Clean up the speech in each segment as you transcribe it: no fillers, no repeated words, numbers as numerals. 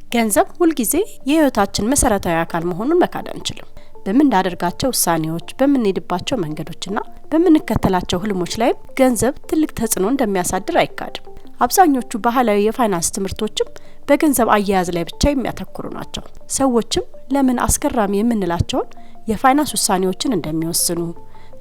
ገንዘብ ሁልጊዜ የህይወታችን መሰረታዊ አካል መሆኑን መካድ አንችልም። በምናደርጋቸው ውሳኔዎች፣ በምንሄድባቸው መንገዶችና በምንከተላቸው ህልሞች ላይ ገንዘብ ትልቅ ተጽዕኖ እንደሚያሳድር አይካድም። አብዛኞቹ ባህላዊ የፋይናንስ ትምህርቶችም በገንዘብ አያያዝ ላይ ብቻ የሚያተኩሩ ናቸው። ሰዎችም ለምን አስገራሚ የምንላቸውን የፋይናንስ ውሳኔዎችን እንደሚወስኑ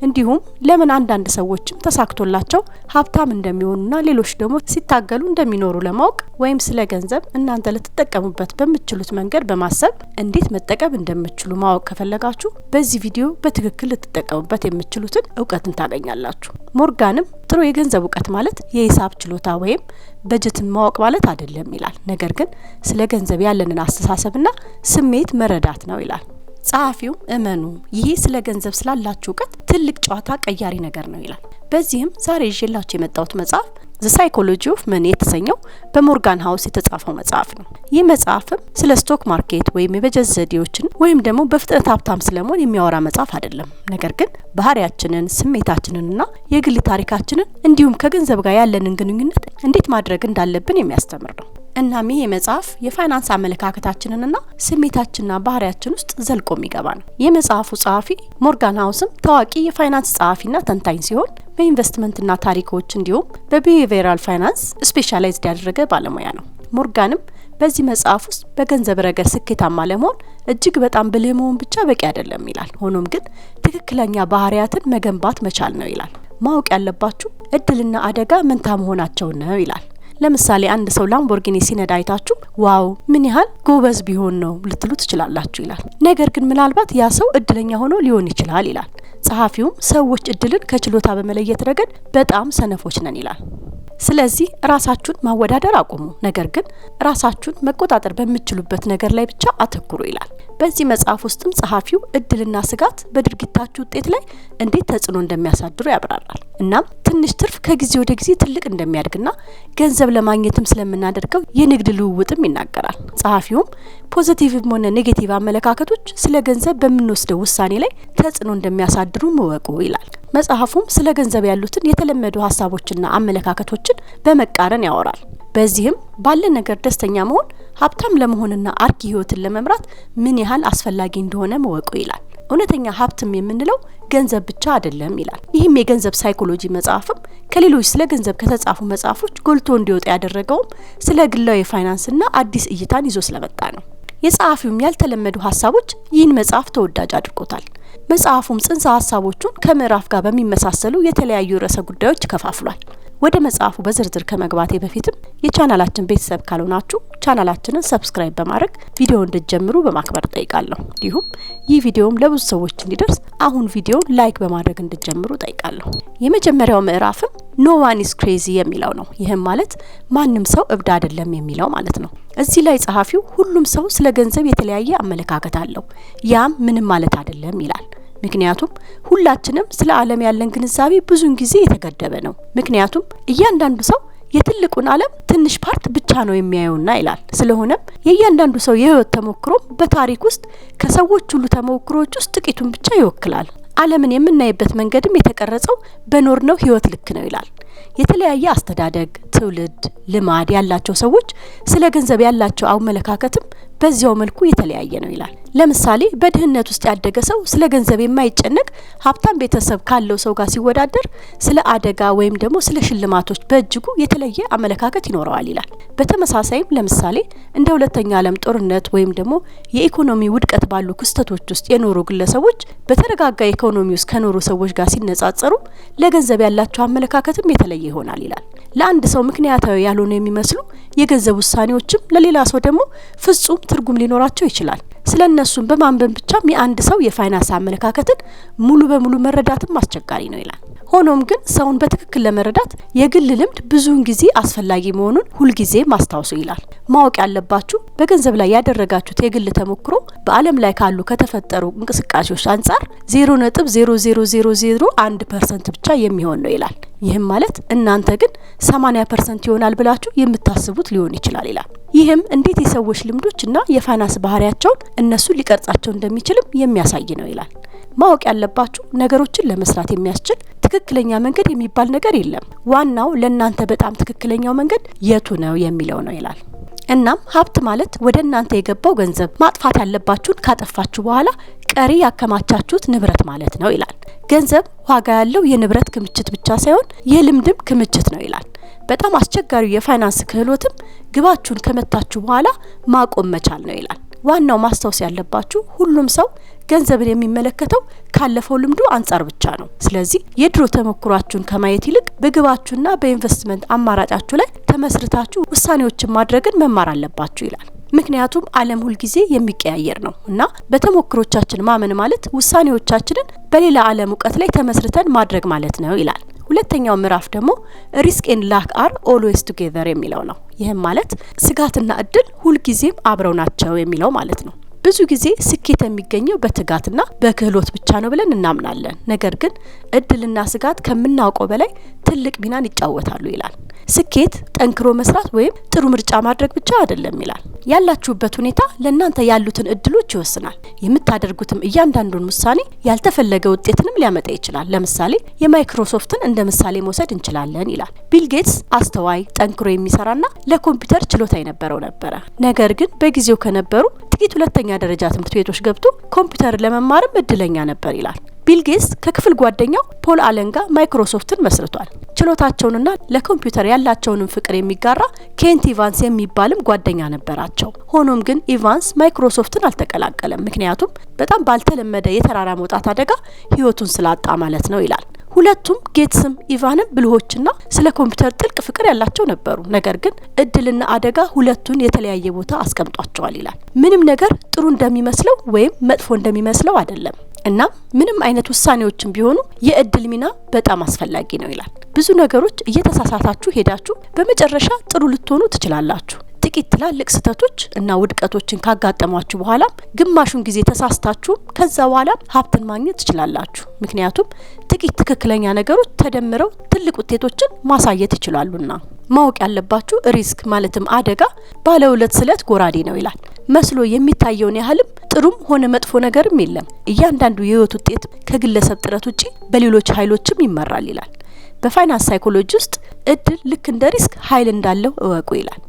እንዲሁም ለምን አንዳንድ ሰዎችም ተሳክቶላቸው ሀብታም እንደሚሆኑና ሌሎች ደግሞ ሲታገሉ እንደሚኖሩ ለማወቅ ወይም ስለ ገንዘብ እናንተ ልትጠቀሙበት በምትችሉት መንገድ በማሰብ እንዴት መጠቀም እንደምትችሉ ማወቅ ከፈለጋችሁ በዚህ ቪዲዮ በትክክል ልትጠቀሙበት የምትችሉትን እውቀትን ታገኛላችሁ። ሞርጋንም ጥሩ የገንዘብ እውቀት ማለት የሂሳብ ችሎታ ወይም በጀትን ማወቅ ማለት አይደለም ይላል። ነገር ግን ስለ ገንዘብ ያለንን አስተሳሰብና ስሜት መረዳት ነው ይላል። ጸሐፊው እመኑ ይሄ ስለ ገንዘብ ስላላችሁ እውቀት ትልቅ ጨዋታ ቀያሪ ነገር ነው ይላል። በዚህም ዛሬ ይዤላችሁ የመጣሁት መጽሐፍ ዘ ሳይኮሎጂ ኦፍ መኒ የተሰኘው በሞርጋን ሃውስ የተጻፈው መጽሐፍ ነው። ይህ መጽሐፍም ስለ ስቶክ ማርኬት ወይም የበጀት ዘዴዎችን ወይም ደግሞ በፍጥነት ሀብታም ስለመሆን የሚያወራ መጽሐፍ አይደለም። ነገር ግን ባህሪያችንን፣ ስሜታችንንና የግል ታሪካችንን እንዲሁም ከገንዘብ ጋር ያለንን ግንኙነት እንዴት ማድረግ እንዳለብን የሚያስተምር ነው። እናም ይህ መጽሐፍ የፋይናንስ አመለካከታችንንና ስሜታችንና ባህሪያችን ውስጥ ዘልቆ የሚገባ ነው። የመጽሐፉ ጸሐፊ ሞርጋን ሃውስም ታዋቂ የፋይናንስ ጸሐፊና ተንታኝ ሲሆን በኢንቨስትመንትና ታሪኮች እንዲሁም በቢሄቪየራል ፋይናንስ ስፔሻላይዝድ ያደረገ ባለሙያ ነው። ሞርጋንም በዚህ መጽሐፍ ውስጥ በገንዘብ ረገድ ስኬታማ ለመሆን እጅግ በጣም ብልህ መሆን ብቻ በቂ አይደለም ይላል። ሆኖም ግን ትክክለኛ ባህሪያትን መገንባት መቻል ነው ይላል። ማወቅ ያለባችሁ እድልና አደጋ መንታ መሆናቸው ነው ይላል። ለምሳሌ አንድ ሰው ላምቦርጊኒ ሲነዳ አይታችሁ ዋው ምን ያህል ጎበዝ ቢሆን ነው ልትሉ ትችላላችሁ ይላል። ነገር ግን ምናልባት ያ ሰው እድለኛ ሆኖ ሊሆን ይችላል ይላል። ጸሐፊውም ሰዎች እድልን ከችሎታ በመለየት ረገድ በጣም ሰነፎች ነን ይላል። ስለዚህ ራሳችሁን ማወዳደር አቁሙ፣ ነገር ግን ራሳችሁን መቆጣጠር በምትችሉበት ነገር ላይ ብቻ አተኩሩ ይላል። በዚህ መጽሐፍ ውስጥም ጸሐፊው እድልና ስጋት በድርጊታችሁ ውጤት ላይ እንዴት ተጽዕኖ እንደሚያሳድሩ ያብራራል። እናም ትንሽ ትርፍ ከጊዜ ወደ ጊዜ ትልቅ እንደሚያድግና ገንዘብ ለማግኘትም ስለምናደርገው የንግድ ልውውጥም ይናገራል። ጸሐፊውም ፖዚቲቭም ሆነ ኔጌቲቭ አመለካከቶች ስለ ገንዘብ በምንወስደው ውሳኔ ላይ ተጽዕኖ እንደሚያሳድሩ መወቁ ይላል። መጽሐፉም ስለ ገንዘብ ያሉትን የተለመዱ ሀሳቦችና አመለካከቶችን በመቃረን ያወራል። በዚህም ባለ ነገር ደስተኛ መሆን ሀብታም ለመሆንና አርኪ ህይወትን ለመምራት ምን ያህል አስፈላጊ እንደሆነ መወቁ ይላል። እውነተኛ ሀብትም የምንለው ገንዘብ ብቻ አይደለም ይላል። ይህም የገንዘብ ሳይኮሎጂ መጽሐፍም ከሌሎች ስለ ገንዘብ ከተጻፉ መጽሐፎች ጎልቶ እንዲወጣ ያደረገውም ስለ ግላዊ ፋይናንስና አዲስ እይታን ይዞ ስለመጣ ነው። የጸሐፊውም ያልተለመዱ ሀሳቦች ይህን መጽሐፍ ተወዳጅ አድርጎታል። መጽሐፉም ጽንሰ ሀሳቦቹን ከምዕራፍ ጋር በሚመሳሰሉ የተለያዩ ርዕሰ ጉዳዮች ከፋፍሏል። ወደ መጽሐፉ በዝርዝር ከመግባቴ በፊትም የቻናላችን ቤተሰብ ካልሆናችሁ ቻናላችንን ሰብስክራይብ በማድረግ ቪዲዮ እንድትጀምሩ በማክበር ጠይቃለሁ። እንዲሁም ይህ ቪዲዮም ለብዙ ሰዎች እንዲደርስ አሁን ቪዲዮን ላይክ በማድረግ እንድትጀምሩ ጠይቃለሁ። የመጀመሪያው ምዕራፍም ኖ ዋን ኢዝ ክሬዚ የሚለው ነው። ይህም ማለት ማንም ሰው እብድ አይደለም የሚለው ማለት ነው። እዚህ ላይ ጸሐፊው ሁሉም ሰው ስለ ገንዘብ የተለያየ አመለካከት አለው፣ ያም ምንም ማለት አይደለም ይላል። ምክንያቱም ሁላችንም ስለ ዓለም ያለን ግንዛቤ ብዙውን ጊዜ የተገደበ ነው። ምክንያቱም እያንዳንዱ ሰው የትልቁን ዓለም ትንሽ ፓርት ብቻ ነው የሚያየውና ይላል። ስለሆነም የእያንዳንዱ ሰው የህይወት ተሞክሮ በታሪክ ውስጥ ከሰዎች ሁሉ ተሞክሮዎች ውስጥ ጥቂቱን ብቻ ይወክላል። ዓለምን የምናይበት መንገድም የተቀረጸው በኖርነው ህይወት ልክ ነው ይላል። የተለያየ አስተዳደግ፣ ትውልድ፣ ልማድ ያላቸው ሰዎች ስለ ገንዘብ ያላቸው አመለካከትም በዚያው መልኩ የተለያየ ነው ይላል። ለምሳሌ በድህነት ውስጥ ያደገ ሰው ስለ ገንዘብ የማይጨነቅ ሀብታም ቤተሰብ ካለው ሰው ጋር ሲወዳደር ስለ አደጋ ወይም ደግሞ ስለ ሽልማቶች በእጅጉ የተለየ አመለካከት ይኖረዋል ይላል። በተመሳሳይም ለምሳሌ እንደ ሁለተኛው ዓለም ጦርነት ወይም ደግሞ የኢኮኖሚ ውድቀት ባሉ ክስተቶች ውስጥ የኖሩ ግለሰቦች በተረጋጋ ኢኮኖሚ ውስጥ ከኖሩ ሰዎች ጋር ሲነጻጸሩ ለገንዘብ ያላቸው አመለካከትም የተለየ ይሆናል ይላል። ለአንድ ሰው ምክንያታዊ ያልሆነ የሚመስሉ የገንዘብ ውሳኔዎችም ለሌላ ሰው ደግሞ ፍጹም ትርጉም ሊኖራቸው ይችላል። ስለነሱም በማንበብ ብቻም የአንድ ሰው የፋይናንስ አመለካከትን ሙሉ በሙሉ መረዳትም አስቸጋሪ ነው ይላል። ሆኖም ግን ሰውን በትክክል ለመረዳት የግል ልምድ ብዙውን ጊዜ አስፈላጊ መሆኑን ሁልጊዜ ማስታወሱ ይላል። ማወቅ ያለባችሁ በገንዘብ ላይ ያደረጋችሁት የግል ተሞክሮ በዓለም ላይ ካሉ ከተፈጠሩ እንቅስቃሴዎች አንጻር 0.00001% ብቻ የሚሆን ነው ይላል። ይህም ማለት እናንተ ግን 80% ይሆናል ብላችሁ የምታስቡት ሊሆን ይችላል ይላል። ይህም እንዴት የሰዎች ልምዶችና የፋይናንስ ባህሪያቸውን እነሱ ሊቀርጻቸው እንደሚችልም የሚያሳይ ነው ይላል። ማወቅ ያለባችሁ ነገሮችን ለመስራት የሚያስችል ትክክለኛ መንገድ የሚባል ነገር የለም። ዋናው ለእናንተ በጣም ትክክለኛው መንገድ የቱ ነው የሚለው ነው ይላል። እናም ሀብት ማለት ወደ እናንተ የገባው ገንዘብ ማጥፋት ያለባችሁን ካጠፋችሁ በኋላ ቀሪ ያከማቻችሁት ንብረት ማለት ነው ይላል። ገንዘብ ዋጋ ያለው የንብረት ክምችት ብቻ ሳይሆን የልምድም ክምችት ነው ይላል። በጣም አስቸጋሪው የፋይናንስ ክህሎትም ግባችሁን ከመታችሁ በኋላ ማቆም መቻል ነው ይላል። ዋናው ማስታወስ ያለባችሁ ሁሉም ሰው ገንዘብን የሚመለከተው ካለፈው ልምዱ አንጻር ብቻ ነው። ስለዚህ የድሮ ተሞክሯችሁን ከማየት ይልቅ በግባችሁና በኢንቨስትመንት አማራጫችሁ ላይ ተመስርታችሁ ውሳኔዎችን ማድረግን መማር አለባችሁ ይላል። ምክንያቱም ዓለም ሁል ጊዜ የሚቀያየር ነው እና በተሞክሮቻችን ማመን ማለት ውሳኔዎቻችንን በሌላ ዓለም እውቀት ላይ ተመስርተን ማድረግ ማለት ነው ይላል። ሁለተኛው ምዕራፍ ደግሞ ሪስክ ኤንድ ላክ አር ኦልዌይስ ቱጌዘር የሚለው ነው። ይህም ማለት ስጋትና እድል ሁል ጊዜም አብረው ናቸው የሚለው ማለት ነው። ብዙ ጊዜ ስኬት የሚገኘው በትጋትና በክህሎት ብቻ ነው ብለን እናምናለን። ነገር ግን እድልና ስጋት ከምናውቀው በላይ ትልቅ ሚናን ይጫወታሉ ይላል። ስኬት ጠንክሮ መስራት ወይም ጥሩ ምርጫ ማድረግ ብቻ አይደለም ይላል። ያላችሁበት ሁኔታ ለእናንተ ያሉትን እድሎች ይወስናል። የምታደርጉትም እያንዳንዱን ውሳኔ ያልተፈለገ ውጤትንም ሊያመጣ ይችላል። ለምሳሌ የማይክሮሶፍትን እንደ ምሳሌ መውሰድ እንችላለን ይላል። ቢል ጌትስ አስተዋይ፣ ጠንክሮ የሚሰራና ለኮምፒውተር ችሎታ የነበረው ነበረ። ነገር ግን በጊዜው ከነበሩ ጥቂት ሁለተኛ ደረጃ ትምህርት ቤቶች ገብቶ ኮምፒውተር ለመማርም እድለኛ ነበር ይላል። ቢል ጌትስ ከክፍል ጓደኛው ፖል አለን ጋር ማይክሮሶፍትን መስርቷል። ችሎታቸውንና ለኮምፒውተር ያላቸውንም ፍቅር የሚጋራ ኬንት ኢቫንስ የሚባልም ጓደኛ ነበራቸው። ሆኖም ግን ኢቫንስ ማይክሮሶፍትን አልተቀላቀለም፣ ምክንያቱም በጣም ባልተለመደ የተራራ መውጣት አደጋ ህይወቱን ስላጣ ማለት ነው ይላል። ሁለቱም ጌትስም ኢቫንም ብልሆችና ስለ ኮምፒውተር ጥልቅ ፍቅር ያላቸው ነበሩ። ነገር ግን እድልና አደጋ ሁለቱን የተለያየ ቦታ አስቀምጧቸዋል ይላል። ምንም ነገር ጥሩ እንደሚመስለው ወይም መጥፎ እንደሚመስለው አይደለም እና ምንም አይነት ውሳኔዎችን ቢሆኑ የእድል ሚና በጣም አስፈላጊ ነው ይላል። ብዙ ነገሮች እየተሳሳታችሁ ሄዳችሁ በመጨረሻ ጥሩ ልትሆኑ ትችላላችሁ። ጥቂት ትላልቅ ስህተቶች እና ውድቀቶችን ካጋጠሟችሁ በኋላ ግማሹን ጊዜ ተሳስታችሁ ከዛ በኋላ ሀብትን ማግኘት ትችላላችሁ። ምክንያቱም ጥቂት ትክክለኛ ነገሮች ተደምረው ትልቅ ውጤቶችን ማሳየት ይችላሉና። ማወቅ ያለባችሁ ሪስክ ማለትም አደጋ ባለ ሁለት ስለት ጎራዴ ነው ይላል። መስሎ የሚታየውን ያህልም ጥሩም ሆነ መጥፎ ነገርም የለም። እያንዳንዱ የህይወት ውጤት ከግለሰብ ጥረት ውጪ በሌሎች ኃይሎችም ይመራል ይላል። በፋይናንስ ሳይኮሎጂ ውስጥ እድል ልክ እንደ ሪስክ ኃይል እንዳለው እወቁ ይላል።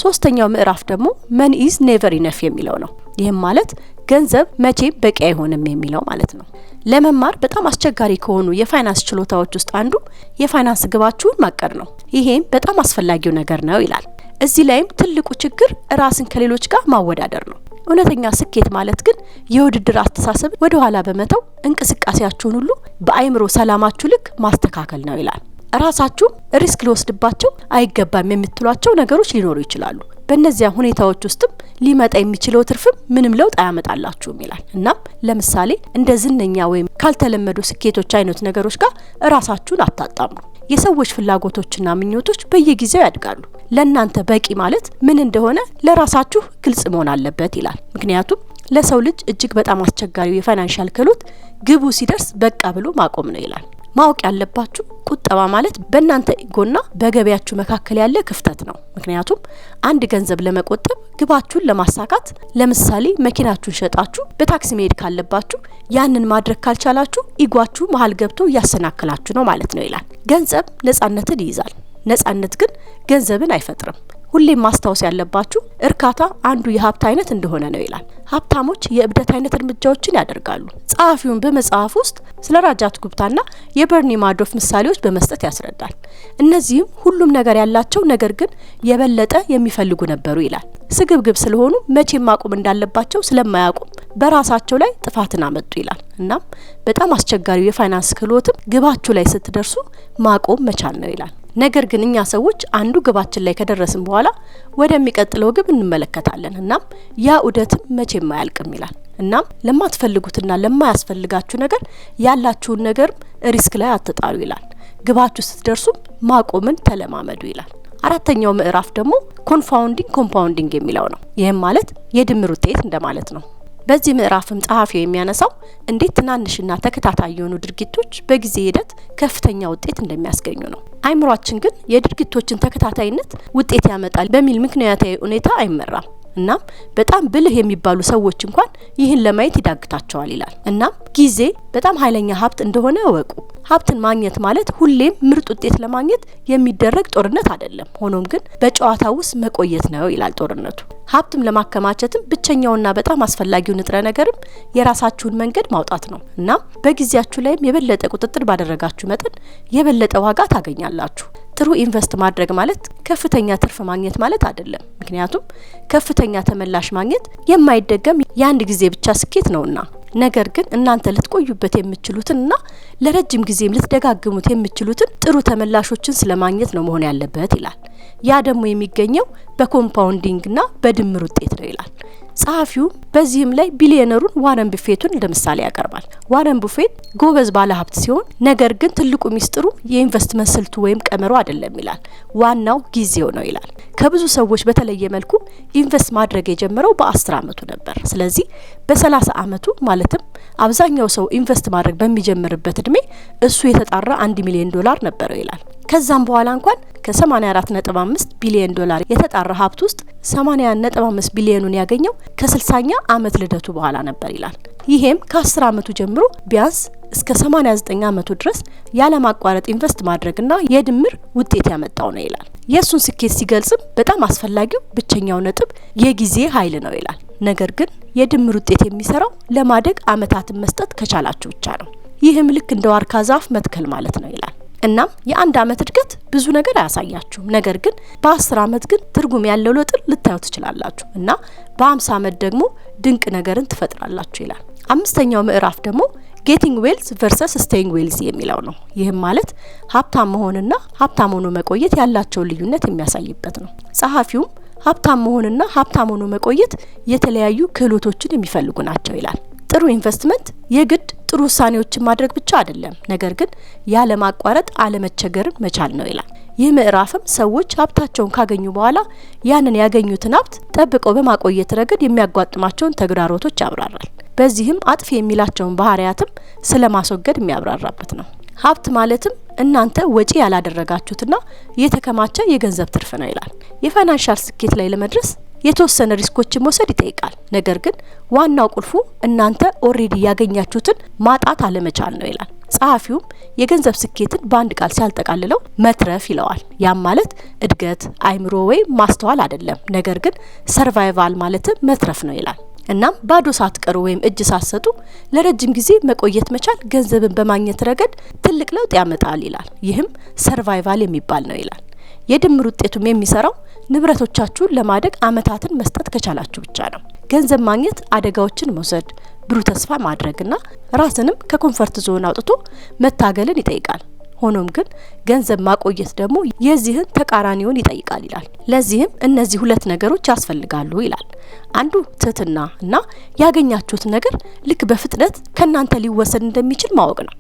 ሶስተኛው ምዕራፍ ደግሞ መኒ ኢዝ ኔቨር ኢነፍ የሚለው ነው። ይህም ማለት ገንዘብ መቼም በቂ አይሆንም የሚለው ማለት ነው። ለመማር በጣም አስቸጋሪ ከሆኑ የፋይናንስ ችሎታዎች ውስጥ አንዱ የፋይናንስ ግባችሁን ማቀድ ነው። ይሄም በጣም አስፈላጊው ነገር ነው ይላል። እዚህ ላይም ትልቁ ችግር ራስን ከሌሎች ጋር ማወዳደር ነው። እውነተኛ ስኬት ማለት ግን የውድድር አስተሳሰብ ወደ ኋላ በመተው እንቅስቃሴያችሁን ሁሉ በአይምሮ ሰላማችሁ ልክ ማስተካከል ነው ይላል። ራሳችሁ ሪስክ ሊወስድባቸው አይገባም የምትሏቸው ነገሮች ሊኖሩ ይችላሉ። በእነዚያ ሁኔታዎች ውስጥም ሊመጣ የሚችለው ትርፍም ምንም ለውጥ አያመጣላችሁም ይላል። እናም ለምሳሌ እንደ ዝነኛ ወይም ካልተለመዱ ስኬቶች አይነት ነገሮች ጋር ራሳችሁን አታጣምሩ። የሰዎች ፍላጎቶችና ምኞቶች በየጊዜው ያድጋሉ። ለእናንተ በቂ ማለት ምን እንደሆነ ለራሳችሁ ግልጽ መሆን አለበት ይላል። ምክንያቱም ለሰው ልጅ እጅግ በጣም አስቸጋሪው የፋይናንሻል ክህሎት ግቡ ሲደርስ በቃ ብሎ ማቆም ነው ይላል። ማወቅ ያለባችሁ ቁጠባ ማለት በእናንተ ኢጎና በገበያችሁ መካከል ያለ ክፍተት ነው። ምክንያቱም አንድ ገንዘብ ለመቆጠብ ግባችሁን ለማሳካት ለምሳሌ መኪናችሁን ሸጣችሁ በታክሲ መሄድ ካለባችሁ ያንን ማድረግ ካልቻላችሁ ኢጓችሁ መሀል ገብቶ እያሰናከላችሁ ነው ማለት ነው ይላል። ገንዘብ ነጻነትን ይይዛል። ነጻነት ግን ገንዘብን አይፈጥርም። ሁሌም ማስታወስ ያለባችሁ እርካታ አንዱ የሀብት አይነት እንደሆነ ነው ይላል። ሀብታሞች የእብደት አይነት እርምጃዎችን ያደርጋሉ። ጸሐፊውን በመጽሐፍ ውስጥ ስለ ራጃት ጉፕታና የበርኒ ማዶፍ ምሳሌዎች በመስጠት ያስረዳል። እነዚህም ሁሉም ነገር ያላቸው ነገር ግን የበለጠ የሚፈልጉ ነበሩ ይላል። ስግብግብ ስለሆኑ መቼም ማቆም እንዳለባቸው ስለማያውቁም በራሳቸው ላይ ጥፋትን አመጡ ይላል። እናም በጣም አስቸጋሪው የፋይናንስ ክህሎትም ግባችሁ ላይ ስትደርሱ ማቆም መቻል ነው ይላል። ነገር ግን እኛ ሰዎች አንዱ ግባችን ላይ ከደረስን በኋላ ወደሚቀጥለው ግብ እንመለከታለን። እናም ያ ዑደትም መቼም አያልቅም ይላል። እናም ለማትፈልጉትና ለማያስፈልጋችሁ ነገር ያላችሁን ነገር ሪስክ ላይ አትጣሉ ይላል። ግባችሁ ስትደርሱም ማቆምን ተለማመዱ ይላል። አራተኛው ምዕራፍ ደግሞ ኮምፓውንዲንግ የሚለው ነው። ይህም ማለት የድምር ውጤት እንደማለት ነው። በዚህ ምዕራፍም ጸሐፊው የሚያነሳው እንዴት ትናንሽና ተከታታይ የሆኑ ድርጊቶች በጊዜ ሂደት ከፍተኛ ውጤት እንደሚያስገኙ ነው። አይምሯችን ግን የድርጊቶችን ተከታታይነት ውጤት ያመጣል በሚል ምክንያታዊ ሁኔታ አይመራም። እናም በጣም ብልህ የሚባሉ ሰዎች እንኳን ይህን ለማየት ይዳግታቸዋል ይላል። እናም ጊዜ በጣም ኃይለኛ ሀብት እንደሆነ እወቁ። ሀብትን ማግኘት ማለት ሁሌም ምርጥ ውጤት ለማግኘት የሚደረግ ጦርነት አይደለም። ሆኖም ግን በጨዋታ ውስጥ መቆየት ነው ይላል ጦርነቱ። ሀብትም ለማከማቸትም ብቸኛውና በጣም አስፈላጊው ንጥረ ነገርም የራሳችሁን መንገድ ማውጣት ነው። እናም በጊዜያችሁ ላይም የበለጠ ቁጥጥር ባደረጋችሁ መጠን የበለጠ ዋጋ ታገኛላችሁ። ጥሩ ኢንቨስት ማድረግ ማለት ከፍተኛ ትርፍ ማግኘት ማለት አይደለም። ምክንያቱም ከፍተኛ ተመላሽ ማግኘት የማይደገም የአንድ ጊዜ ብቻ ስኬት ነውና፣ ነገር ግን እናንተ ልትቆዩበት የምትችሉትንና ለረጅም ጊዜም ልትደጋግሙት የምትችሉትን ጥሩ ተመላሾችን ስለማግኘት ነው መሆን ያለበት ይላል። ያ ደግሞ የሚገኘው በኮምፓውንዲንግና በድምር ውጤት ነው ይላል። ጸሐፊው በዚህም ላይ ቢሊዮነሩን ዋረን ቡፌቱን እንደምሳሌ ያቀርባል። ዋረን ቡፌት ጎበዝ ባለ ሀብት ሲሆን ነገር ግን ትልቁ ሚስጥሩ የኢንቨስትመንት ስልቱ ወይም ቀመሩ አይደለም ይላል፣ ዋናው ጊዜው ነው ይላል። ከብዙ ሰዎች በተለየ መልኩ ኢንቨስት ማድረግ የጀመረው በ10 አመቱ ነበር። ስለዚህ በ30 አመቱ ማለትም አብዛኛው ሰው ኢንቨስት ማድረግ በሚጀምርበት እድሜ እሱ የተጣራ $1 ሚሊዮን ነበረው ይላል። ከዛም በኋላ እንኳን ከ84.5 ቢሊዮን ዶላር የተጣራ ሀብት ውስጥ 80.5 ቢሊዮኑን ያገኘው ከ60ኛ አመት ልደቱ በኋላ ነበር ይላል። ይሄም ከ10 አመቱ ጀምሮ ቢያንስ እስከ 89 አመቱ ድረስ ያለማቋረጥ ኢንቨስት ማድረግና የድምር ውጤት ያመጣው ነው ይላል። የሱን ስኬት ሲገልጽም በጣም አስፈላጊው ብቸኛው ነጥብ የጊዜ ኃይል ነው ይላል። ነገር ግን የድምር ውጤት የሚሰራው ለማደግ አመታትን መስጠት ከቻላችሁ ብቻ ነው። ይህም ልክ እንደ ዋርካ ዛፍ መትከል ማለት ነው ይላል። እናም የአንድ አመት እድገት ብዙ ነገር አያሳያችሁም፣ ነገር ግን በ10 አመት ግን ትርጉም ያለው ለውጥ ልታዩ ትችላላችሁ እና በ50 አመት ደግሞ ድንቅ ነገርን ትፈጥራላችሁ ይላል። አምስተኛው ምዕራፍ ደግሞ ጌቲንግ ዌልዝ ቨርሰስ ስቴይንግ ዌልዝ የሚለው ነው። ይህም ማለት ሀብታም መሆንና ሀብታም ሆኖ መቆየት ያላቸው ልዩነት የሚያሳይበት ነው። ጸሐፊውም ሀብታም መሆንና ሀብታም ሆኖ መቆየት የተለያዩ ክህሎቶችን የሚፈልጉ ናቸው ይላል። ጥሩ ኢንቨስትመንት የግድ ጥሩ ውሳኔዎችን ማድረግ ብቻ አይደለም፣ ነገር ግን ያለ ማቋረጥ አለመቸገርን መቻል ነው ይላል። ይህ ምዕራፍም ሰዎች ሀብታቸውን ካገኙ በኋላ ያንን ያገኙትን ሀብት ጠብቀው በማቆየት ረገድ የሚያጋጥማቸውን ተግዳሮቶች ያብራራል። በዚህም አጥፊ የሚላቸውን ባህሪያትም ስለማስወገድ የሚያብራራበት ነው። ሀብት ማለትም እናንተ ወጪ ያላደረጋችሁትና የተከማቸ የገንዘብ ትርፍ ነው ይላል። የፋይናንሻል ስኬት ላይ ለመድረስ የተወሰነ ሪስኮችን መውሰድ ይጠይቃል። ነገር ግን ዋናው ቁልፉ እናንተ ኦሬዲ ያገኛችሁትን ማጣት አለመቻል ነው ይላል። ጸሐፊውም የገንዘብ ስኬትን በአንድ ቃል ሲያልጠቃልለው መትረፍ ይለዋል። ያም ማለት እድገት፣ አይምሮ ወይም ማስተዋል አይደለም፣ ነገር ግን ሰርቫይቫል ማለትም መትረፍ ነው ይላል። እናም ባዶ ሳትቀሩ ወይም እጅ ሳትሰጡ ለረጅም ጊዜ መቆየት መቻል ገንዘብን በማግኘት ረገድ ትልቅ ለውጥ ያመጣል ይላል። ይህም ሰርቫይቫል የሚባል ነው ይላል። የድምር ውጤቱም የሚሰራው ንብረቶቻችሁን ለማደግ አመታትን መስጠት ከቻላችሁ ብቻ ነው። ገንዘብ ማግኘት አደጋዎችን መውሰድ፣ ብሩህ ተስፋ ማድረግና ራስንም ከኮንፈርት ዞን አውጥቶ መታገልን ይጠይቃል። ሆኖም ግን ገንዘብ ማቆየት ደግሞ የዚህን ተቃራኒውን ይጠይቃል ይላል። ለዚህም እነዚህ ሁለት ነገሮች ያስፈልጋሉ ይላል። አንዱ ትህትና እና ያገኛችሁት ነገር ልክ በፍጥነት ከናንተ ሊወሰድ እንደሚችል ማወቅ ነው።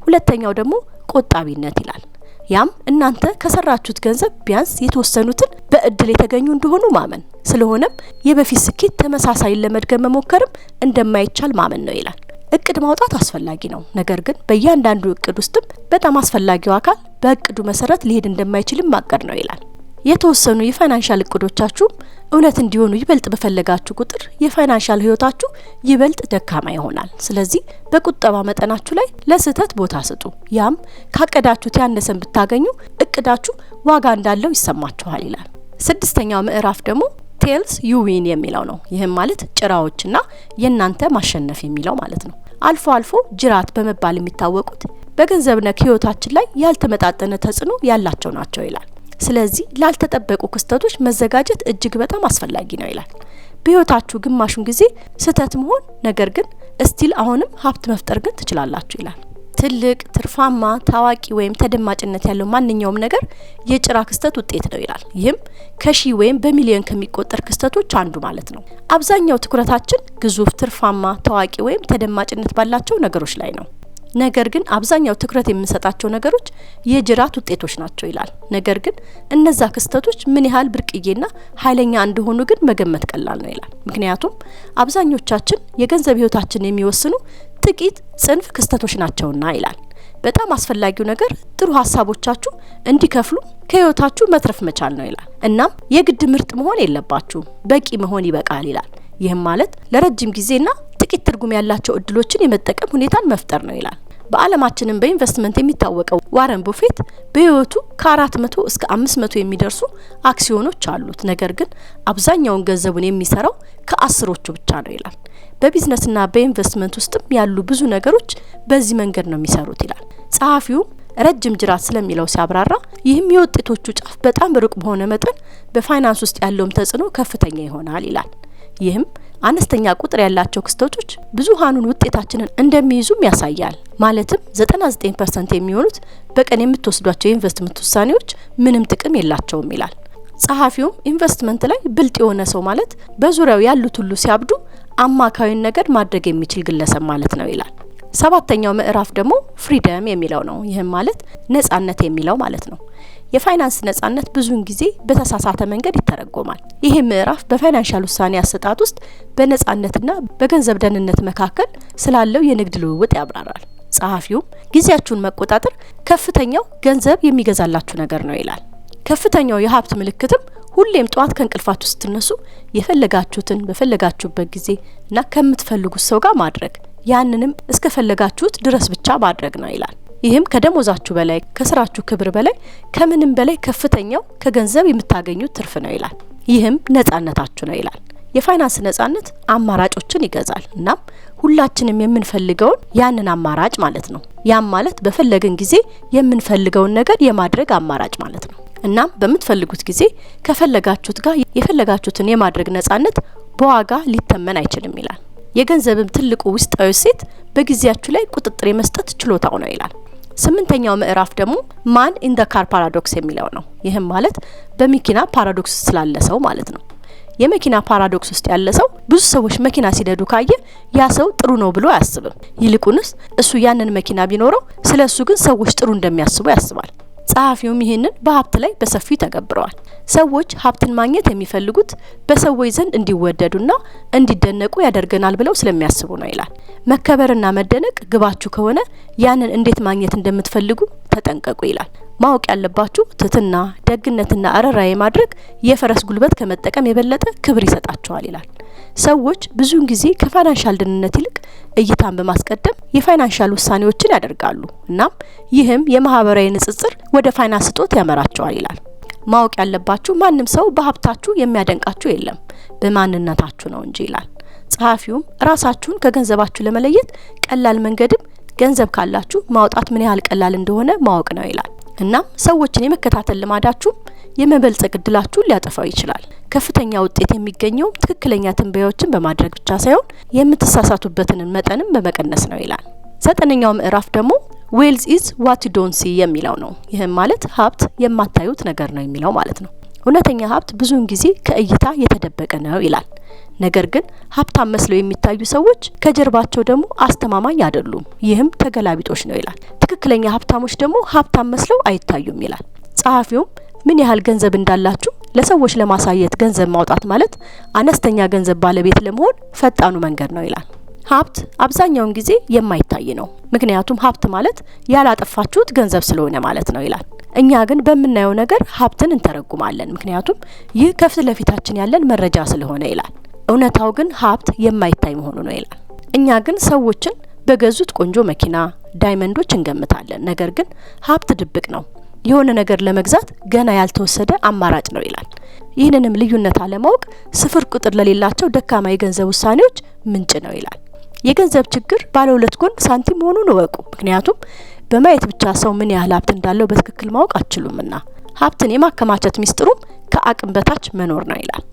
ሁለተኛው ደግሞ ቆጣቢነት ይላል። ያም እናንተ ከሰራችሁት ገንዘብ ቢያንስ የተወሰኑትን በእድል የተገኙ እንደሆኑ ማመን። ስለሆነም የበፊት ስኬት ተመሳሳይን ለመድገም መሞከርም እንደማይቻል ማመን ነው ይላል። እቅድ ማውጣት አስፈላጊ ነው፣ ነገር ግን በእያንዳንዱ እቅድ ውስጥም በጣም አስፈላጊው አካል በእቅዱ መሰረት ሊሄድ እንደማይችልም ማቀድ ነው ይላል። የተወሰኑ የፋይናንሻል እቅዶቻችሁ እውነት እንዲሆኑ ይበልጥ በፈለጋችሁ ቁጥር የፋይናንሻል ህይወታችሁ ይበልጥ ደካማ ይሆናል። ስለዚህ በቁጠባ መጠናችሁ ላይ ለስህተት ቦታ ስጡ። ያም ካቀዳችሁት ያነሰን ብታገኙ እቅዳችሁ ዋጋ እንዳለው ይሰማችኋል ይላል። ስድስተኛው ምዕራፍ ደግሞ ቴልስ ዩ ዊን የሚለው ነው። ይህም ማለት ጭራዎችና የናንተ ማሸነፍ የሚለው ማለት ነው። አልፎ አልፎ ጅራት በመባል የሚታወቁት በገንዘብ ነክ ህይወታችን ላይ ያልተመጣጠነ ተጽዕኖ ያላቸው ናቸው ይላል። ስለዚህ ላልተጠበቁ ክስተቶች መዘጋጀት እጅግ በጣም አስፈላጊ ነው ይላል። በህይወታችሁ ግማሹን ጊዜ ስህተት መሆን፣ ነገር ግን እስቲል አሁንም ሀብት መፍጠር ግን ትችላላችሁ ይላል። ትልቅ ትርፋማ ታዋቂ ወይም ተደማጭነት ያለው ማንኛውም ነገር የጭራ ክስተት ውጤት ነው ይላል። ይህም ከሺህ ወይም በሚሊዮን ከሚቆጠር ክስተቶች አንዱ ማለት ነው። አብዛኛው ትኩረታችን ግዙፍ ትርፋማ ታዋቂ ወይም ተደማጭነት ባላቸው ነገሮች ላይ ነው። ነገር ግን አብዛኛው ትኩረት የምንሰጣቸው ነገሮች የጅራት ውጤቶች ናቸው ይላል። ነገር ግን እነዛ ክስተቶች ምን ያህል ብርቅዬና ኃይለኛ እንደሆኑ ግን መገመት ቀላል ነው ይላል። ምክንያቱም አብዛኞቻችን የገንዘብ ህይወታችን የሚወስኑ ጥቂት ጽንፍ ክስተቶች ናቸውና ይላል። በጣም አስፈላጊው ነገር ጥሩ ሀሳቦቻችሁ እንዲከፍሉ ከህይወታችሁ መትረፍ መቻል ነው ይላል። እናም የግድ ምርጥ መሆን የለባችሁም፣ በቂ መሆን ይበቃል ይላል። ይህም ማለት ለረጅም ጊዜና ጥቂት ትርጉም ያላቸው እድሎችን የመጠቀም ሁኔታን መፍጠር ነው ይላል። በአለማችንም በኢንቨስትመንት የሚታወቀው ዋረን ቡፌት በህይወቱ ከ400 እስከ 500 የሚደርሱ አክሲዮኖች አሉት። ነገር ግን አብዛኛውን ገንዘቡን የሚሰራው ከአስሮቹ ብቻ ነው ይላል። በቢዝነስና በኢንቨስትመንት ውስጥም ያሉ ብዙ ነገሮች በዚህ መንገድ ነው የሚሰሩት ይላል። ጸሐፊው ረጅም ጅራት ስለሚለው ሲያብራራ ይህም የውጤቶቹ ጫፍ በጣም ሩቅ በሆነ መጠን በፋይናንስ ውስጥ ያለውም ተጽዕኖ ከፍተኛ ይሆናል ይላል። ይህም አነስተኛ ቁጥር ያላቸው ክስተቶች ብዙሃኑን ውጤታችንን እንደሚይዙም ያሳያል። ማለትም 99% የሚሆኑት በቀን የምትወስዷቸው የኢንቨስትመንት ውሳኔዎች ምንም ጥቅም የላቸውም ይላል። ጸሐፊውም ኢንቨስትመንት ላይ ብልጥ የሆነ ሰው ማለት በዙሪያው ያሉት ሁሉ ሲያብዱ አማካዩን ነገር ማድረግ የሚችል ግለሰብ ማለት ነው ይላል። 7ኛው ምዕራፍ ደግሞ ፍሪደም የሚለው ነው። ይህም ማለት ነጻነት የሚለው ማለት ነው። የፋይናንስ ነጻነት ብዙውን ጊዜ በተሳሳተ መንገድ ይተረጎማል። ይህ ምዕራፍ በፋይናንሻል ውሳኔ አሰጣጥ ውስጥ በነጻነትና በገንዘብ ደህንነት መካከል ስላለው የንግድ ልውውጥ ያብራራል። ጸሐፊውም ጊዜያችሁን መቆጣጠር ከፍተኛው ገንዘብ የሚገዛላችሁ ነገር ነው ይላል። ከፍተኛው የሀብት ምልክትም ሁሌም ጧት ከእንቅልፋችሁ ስትነሱ የፈለጋችሁትን በፈለጋችሁበት ጊዜ እና ከምትፈልጉት ሰው ጋር ማድረግ፣ ያንንም እስከፈለጋችሁት ድረስ ብቻ ማድረግ ነው ይላል። ይህም ከደሞዛችሁ በላይ ከስራችሁ ክብር በላይ ከምንም በላይ ከፍተኛው ከገንዘብ የምታገኙት ትርፍ ነው ይላል። ይህም ነጻነታችሁ ነው ይላል። የፋይናንስ ነጻነት አማራጮችን ይገዛል። እናም ሁላችንም የምንፈልገውን ያንን አማራጭ ማለት ነው። ያም ማለት በፈለግን ጊዜ የምንፈልገውን ነገር የማድረግ አማራጭ ማለት ነው። እናም በምትፈልጉት ጊዜ ከፈለጋችሁት ጋር የፈለጋችሁትን የማድረግ ነጻነት በዋጋ ሊተመን አይችልም ይላል። የገንዘብም ትልቁ ውስጣዊ ሴት በጊዜያችሁ ላይ ቁጥጥር የመስጠት ችሎታው ነው ይላል። 8ኛው ምዕራፍ ደግሞ ማን ኢን ዘ ካር ፓራዶክስ የሚለው ነው። ይህም ማለት በመኪና ፓራዶክስ ስላለ ሰው ማለት ነው። የመኪና ፓራዶክስ ውስጥ ያለ ሰው ብዙ ሰዎች መኪና ሲነዱ ካየ ያ ሰው ጥሩ ነው ብሎ አያስብም። ይልቁንስ እሱ ያንን መኪና ቢኖረው ስለሱ ግን ሰዎች ጥሩ እንደሚያስቡ ያስባል። ጸሐፊውም ይህንን በሀብት ላይ በሰፊው ተገብረዋል። ሰዎች ሀብትን ማግኘት የሚፈልጉት በሰዎች ዘንድ እንዲወደዱና እንዲደነቁ ያደርገናል ብለው ስለሚያስቡ ነው ይላል። መከበርና መደነቅ ግባችሁ ከሆነ ያንን እንዴት ማግኘት እንደምትፈልጉ ተጠንቀቁ ይላል። ማወቅ ያለባችሁ ትህትና፣ ደግነትና አረራይ ማድረግ የፈረስ ጉልበት ከመጠቀም የበለጠ ክብር ይሰጣቸዋል ይላል። ሰዎች ብዙውን ጊዜ ከፋይናንሻል ደህንነት ይልቅ እይታን በማስቀደም የፋይናንሻል ውሳኔዎችን ያደርጋሉ። እናም ይህም የማህበራዊ ንጽጽር ወደ ፋይናንስ እጦት ያመራቸዋል ይላል። ማወቅ ያለባችሁ ማንም ሰው በሀብታችሁ የሚያደንቃችሁ የለም፣ በማንነታችሁ ነው እንጂ ይላል። ጸሐፊውም ራሳችሁን ከገንዘባችሁ ለመለየት ቀላል መንገድም ገንዘብ ካላችሁ ማውጣት ምን ያህል ቀላል እንደሆነ ማወቅ ነው ይላል። እናም ሰዎችን የመከታተል ልማዳችሁ የመበልጸግ እድላችሁን ሊያጠፋው ይችላል። ከፍተኛ ውጤት የሚገኘው ትክክለኛ ትንበያዎችን በማድረግ ብቻ ሳይሆን የምትሳሳቱበትን መጠንም በመቀነስ ነው ይላል። 9ኛው ምዕራፍ ደግሞ ዌልዝ ኢዝ ዋት ዩ ዶንት ሲ የሚለው ነው። ይህም ማለት ሀብት የማታዩት ነገር ነው የሚለው ማለት ነው። እውነተኛ ሀብት ብዙውን ጊዜ ከእይታ የተደበቀ ነው ይላል። ነገር ግን ሀብታም መስለው የሚታዩ ሰዎች ከጀርባቸው ደግሞ አስተማማኝ አይደሉም። ይህም ተገላቢጦሽ ነው ይላል። ትክክለኛ ሀብታሞች ደግሞ ሀብታም መስለው አይታዩም ይላል። ጸሐፊውም ምን ያህል ገንዘብ እንዳላችሁ ለሰዎች ለማሳየት ገንዘብ ማውጣት ማለት አነስተኛ ገንዘብ ባለቤት ለመሆን ፈጣኑ መንገድ ነው ይላል። ሀብት አብዛኛውን ጊዜ የማይታይ ነው፣ ምክንያቱም ሀብት ማለት ያላጠፋችሁት ገንዘብ ስለሆነ ማለት ነው ይላል። እኛ ግን በምናየው ነገር ሀብትን እንተረጉማለን፣ ምክንያቱም ይህ ከፊት ለፊታችን ያለን መረጃ ስለሆነ ይላል። እውነታው ግን ሀብት የማይታይ መሆኑ ነው ይላል። እኛ ግን ሰዎችን በገዙት ቆንጆ መኪና፣ ዳይመንዶች እንገምታለን። ነገር ግን ሀብት ድብቅ ነው፣ የሆነ ነገር ለመግዛት ገና ያልተወሰደ አማራጭ ነው ይላል። ይህንንም ልዩነት አለማወቅ ስፍር ቁጥር ለሌላቸው ደካማ የገንዘብ ውሳኔዎች ምንጭ ነው ይላል። የገንዘብ ችግር ባለ ሁለት ጎን ሳንቲም መሆኑን እወቁ፣ ምክንያቱም በማየት ብቻ ሰው ምን ያህል ሀብት እንዳለው በትክክል ማወቅ አትችሉምና። ሀብትን የማከማቸት ሚስጥሩም ከአቅም በታች መኖር ነው ይላል።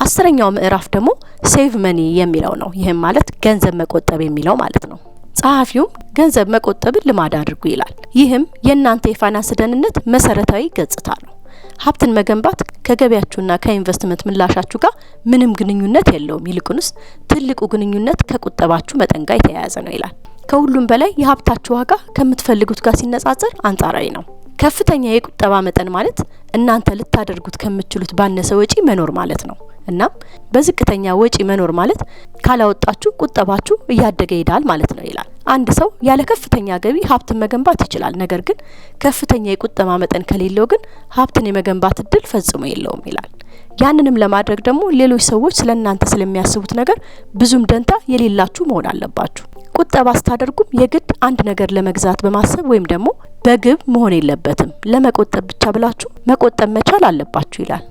10ኛው ምዕራፍ ደግሞ ሴቭ መኒ የሚለው ነው። ይህም ማለት ገንዘብ መቆጠብ የሚለው ማለት ነው። ጸሐፊውም ገንዘብ መቆጠብን ልማድ አድርጉ ይላል። ይህም የእናንተ የፋይናንስ ደህንነት መሰረታዊ ገጽታ ነው። ሀብትን መገንባት ከገቢያችሁና ከኢንቨስትመንት ምላሻችሁ ጋር ምንም ግንኙነት የለውም። ይልቁንስ ትልቁ ግንኙነት ከቁጠባችሁ መጠን ጋር የተያያዘ ነው ይላል። ከሁሉም በላይ የሀብታችሁ ዋጋ ከምትፈልጉት ጋር ሲነጻጸር አንጻራዊ ነው። ከፍተኛ የቁጠባ መጠን ማለት እናንተ ልታደርጉት ከምትችሉት ባነሰ ወጪ መኖር ማለት ነው። እናም በዝቅተኛ ወጪ መኖር ማለት ካላወጣችሁ ቁጠባችሁ እያደገ ይሄዳል ማለት ነው ይላል። አንድ ሰው ያለ ከፍተኛ ገቢ ሀብትን መገንባት ይችላል። ነገር ግን ከፍተኛ የቁጠባ መጠን ከሌለው ግን ሀብትን የመገንባት እድል ፈጽሞ የለውም ይላል። ያንንም ለማድረግ ደግሞ ሌሎች ሰዎች ስለናንተ ስለሚያስቡት ነገር ብዙም ደንታ የሌላችሁ መሆን አለባችሁ። ቁጠባ ስታደርጉም የግድ አንድ ነገር ለመግዛት በማሰብ ወይም ደግሞ በግብ መሆን የለበትም። ለመቆጠብ ብቻ ብላችሁ መቆጠብ መቻል አለባችሁ ይላል።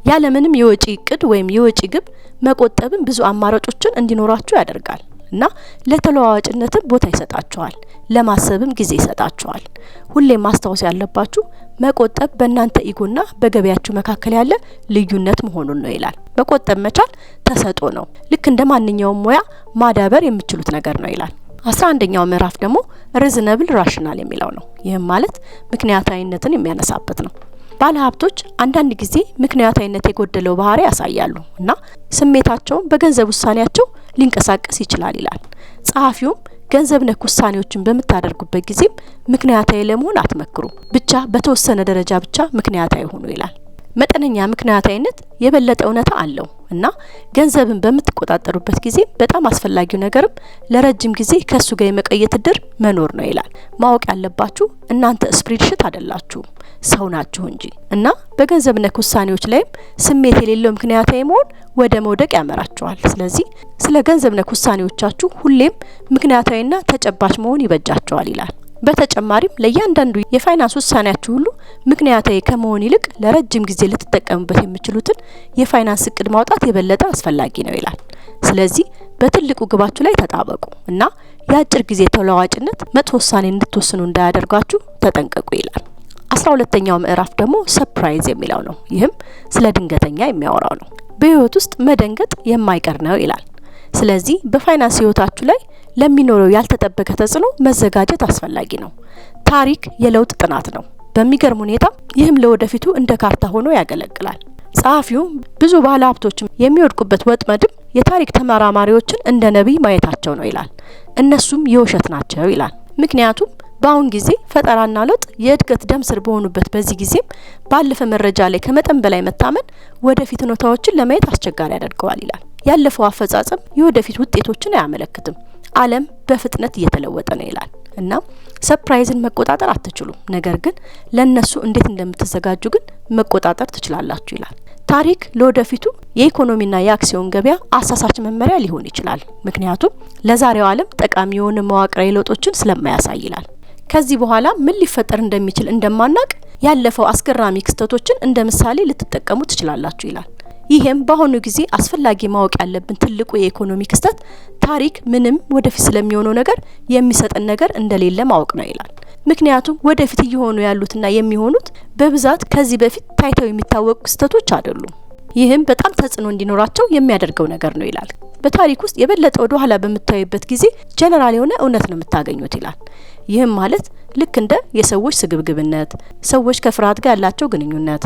ያለምንም የወጪ እቅድ ወይም የወጪ ግብ መቆጠብን ብዙ አማራጮችን እንዲኖራችሁ ያደርጋል እና ለተለዋዋጭነትም ቦታ ይሰጣችኋል፣ ለማሰብም ጊዜ ይሰጣችኋል። ሁሌም ማስታወስ ያለባችሁ መቆጠብ በእናንተ ኢጎና በገበያችሁ መካከል ያለ ልዩነት መሆኑን ነው ይላል። መቆጠብ መቻል ተሰጥኦ ነው። ልክ እንደ ማንኛውም ሙያ ማዳበር የምትችሉት ነገር ነው ይላል። 11ኛው ምዕራፍ ደግሞ ሪዝነብል ራሽናል የሚለው ነው። ይህም ማለት ምክንያታዊነትን የሚያነሳበት ነው። ባለሀብቶች አንዳንድ ጊዜ ምክንያታዊነት የጎደለው ባህሪ ያሳያሉ እና ስሜታቸውን በገንዘብ ውሳኔያቸው ሊንቀሳቀስ ይችላል ይላል። ጸሐፊውም ገንዘብ ነክ ውሳኔዎችን በምታደርጉበት ጊዜም ምክንያታዊ ለመሆን አትመክሩ፣ ብቻ በተወሰነ ደረጃ ብቻ ምክንያታዊ ሆኑ ይላል። መጠነኛ ምክንያታዊነት የበለጠ እውነታ አለው እና ገንዘብን በምትቆጣጠሩበት ጊዜ በጣም አስፈላጊው ነገርም ለረጅም ጊዜ ከሱ ጋር የመቀየት እድር መኖር ነው ይላል። ማወቅ ያለባችሁ እናንተ ስፕሪድሽት አይደላችሁም፣ ሰው ናችሁ እንጂ እና በገንዘብ ነክ ውሳኔዎች ላይም ስሜት የሌለው ምክንያታዊ መሆን ወደ መውደቅ ያመራችኋል። ስለዚህ ስለ ገንዘብ ነክ ውሳኔዎቻችሁ ሁሌም ምክንያታዊና ተጨባጭ መሆን ይበጃችኋል ይላል። በተጨማሪም ለእያንዳንዱ የፋይናንስ ውሳኔያችሁ ሁሉ ምክንያታዊ ከመሆን ይልቅ ለረጅም ጊዜ ልትጠቀሙበት የምትችሉትን የፋይናንስ እቅድ ማውጣት የበለጠ አስፈላጊ ነው ይላል። ስለዚህ በትልቁ ግባችሁ ላይ ተጣበቁ እና የአጭር ጊዜ ተለዋዋጭነት መጥፎ ውሳኔ እንድትወስኑ እንዳያደርጋችሁ ተጠንቀቁ ይላል። 12ኛው ምዕራፍ ደግሞ ሰርፕራይዝ የሚለው ነው። ይህም ስለ ድንገተኛ የሚያወራው ነው። በህይወት ውስጥ መደንገጥ የማይቀር ነው ይላል። ስለዚህ በፋይናንስ ህይወታችሁ ላይ ለሚኖረው ያልተጠበቀ ተጽዕኖ መዘጋጀት አስፈላጊ ነው። ታሪክ የለውጥ ጥናት ነው። በሚገርም ሁኔታ ይህም ለወደፊቱ እንደ ካርታ ሆኖ ያገለግላል። ጸሐፊው ብዙ ባለሀብቶችም የሚወድቁበት ወጥመድም የታሪክ ተመራማሪዎችን እንደ ነቢይ ማየታቸው ነው ይላል። እነሱም የውሸት ናቸው ይላል። ምክንያቱም በአሁን ጊዜ ፈጠራና ለውጥ የእድገት ደም ስር በሆኑበት በዚህ ጊዜም ባለፈ መረጃ ላይ ከመጠን በላይ መታመን ወደፊት ሁኔታዎችን ለማየት አስቸጋሪ ያደርገዋል ይላል። ያለፈው አፈጻጸም የወደፊት ውጤቶችን አያመለክትም። ዓለም በፍጥነት እየተለወጠ ነው ይላል እና ሰርፕራይዝን መቆጣጠር አትችሉም፣ ነገር ግን ለነሱ እንዴት እንደምትዘጋጁ ግን መቆጣጠር ትችላላችሁ ይላል። ታሪክ ለወደፊቱ የኢኮኖሚና የአክሲዮን ገበያ አሳሳች መመሪያ ሊሆን ይችላል፣ ምክንያቱም ለዛሬው ዓለም ጠቃሚ የሆኑ መዋቅራዊ ለውጦችን ስለማያሳይ ይላል። ከዚህ በኋላ ምን ሊፈጠር እንደሚችል እንደማናቅ ያለፈው አስገራሚ ክስተቶችን እንደ ምሳሌ ልትጠቀሙ ትችላላችሁ ይላል። ይሄም በአሁኑ ጊዜ አስፈላጊ ማወቅ ያለብን ትልቁ የኢኮኖሚ ክስተት ታሪክ ምንም ወደፊት ስለሚሆነው ነገር የሚሰጠን ነገር እንደሌለ ማወቅ ነው ይላል። ምክንያቱም ወደፊት እየሆኑ ያሉትና የሚሆኑት በብዛት ከዚህ በፊት ታይተው የሚታወቁ ክስተቶች አይደሉም። ይህም በጣም ተጽዕኖ እንዲኖራቸው የሚያደርገው ነገር ነው ይላል። በታሪክ ውስጥ የበለጠ ወደ ኋላ በምታዩበት ጊዜ ጀነራል የሆነ እውነት ነው የምታገኙት ይላል። ይህም ማለት ልክ እንደ የሰዎች ስግብግብነት፣ ሰዎች ከፍርሃት ጋር ያላቸው ግንኙነት፣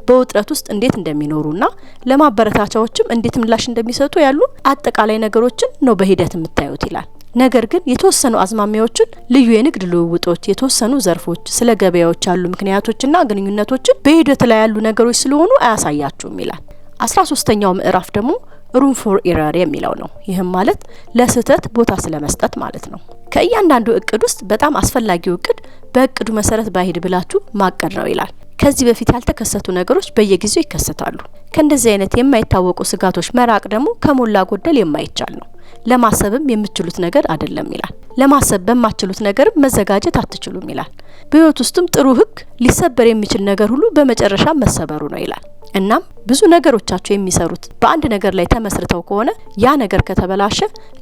በውጥረት ውስጥ እንዴት እንደሚኖሩና ለማበረታቻዎችም እንዴት ምላሽ እንደሚሰጡ ያሉ አጠቃላይ ነገሮችን ነው በሂደት የምታዩት ይላል። ነገር ግን የተወሰኑ አዝማሚያዎችን፣ ልዩ የንግድ ልውውጦች፣ የተወሰኑ ዘርፎች፣ ስለ ገበያዎች ያሉ ምክንያቶችና ግንኙነቶችን በሂደት ላይ ያሉ ነገሮች ስለሆኑ አያሳያችሁም ይላል። 13ኛው ምዕራፍ ደግሞ ሩም ፎር ኤረር የሚለው ነው። ይህም ማለት ለስህተት ቦታ ስለመስጠት ማለት ነው። ከእያንዳንዱ እቅድ ውስጥ በጣም አስፈላጊው እቅድ በእቅዱ መሰረት ባይሄድ ብላችሁ ማቀድ ነው ይላል። ከዚህ በፊት ያልተከሰቱ ነገሮች በየጊዜው ይከሰታሉ። ከእንደዚህ አይነት የማይታወቁ ስጋቶች መራቅ ደግሞ ከሞላ ጎደል የማይቻል ነው። ለማሰብም የምትችሉት ነገር አይደለም ይላል። ለማሰብ በማትችሉት ነገር መዘጋጀት አትችሉም ይላል። በህይወት ውስጥም ጥሩ ህግ ሊሰበር የሚችል ነገር ሁሉ በመጨረሻ መሰበሩ ነው ይላል። እናም ብዙ ነገሮቻችሁ የሚሰሩት በአንድ ነገር ላይ ተመስርተው ከሆነ ያ ነገር ከተበላሸ